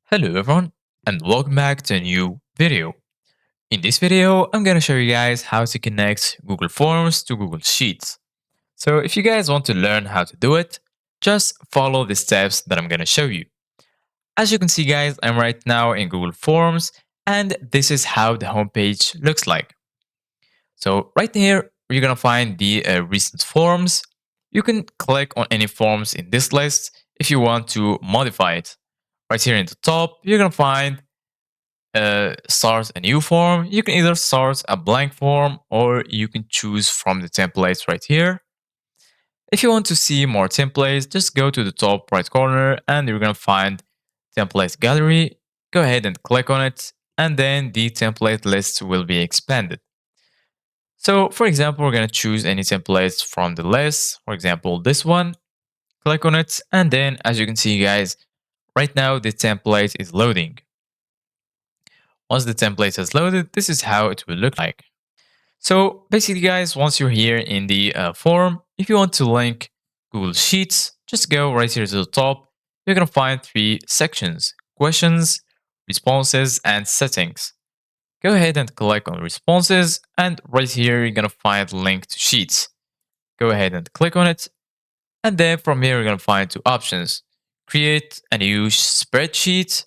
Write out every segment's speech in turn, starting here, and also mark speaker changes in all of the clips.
Speaker 1: Hello everyone and welcome back to a new video. In this video, I'm going to show you guys how to connect Google Forms to Google Sheets. So if you guys want to learn how to do it, just follow the steps that I'm going to show you. As you can see guys, I'm right now in Google Forms and this is how the homepage looks like. So right here, you're going to find the recent forms. You can click on any forms in this list if you want to modify it. Right here in the top, you're going to find start a new form. You can either start a blank form or you can choose from the templates right here. If you want to see more templates, just go to the top right corner and you're going to find template gallery. Go ahead and click on it and then the template list will be expanded. So for example, we're going to choose any templates from the list. For example, this one, click on it. And then as you can see guys, right now the template is loading. Once the template is loaded, this is how it will look like. So basically guys, once you're here in the form, if you want to link Google Sheets, just go right here to the top. You're going to find three sections: questions, responses, and settings. Go ahead and click on responses, and right here you're going to find link to Sheets. Go ahead and click on it. And then from here, you're going to find two options: create a new spreadsheet,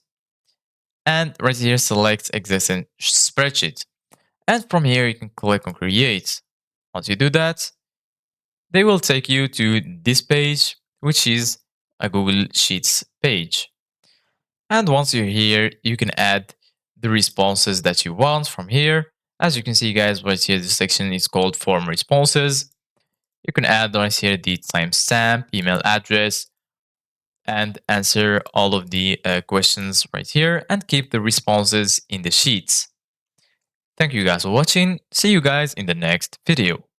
Speaker 1: and right here select existing spreadsheet. And from here, you can click on create. Once you do that, they will take you to this page, which is a Google Sheets page. And once you're here, you can add the responses that you want from here. As you can see, guys, right here, this section is called form responses. You can add right here the timestamp, email address, and answer all of the questions right here and keep the responses in the sheets. Thank you guys for watching. See you guys in the next video.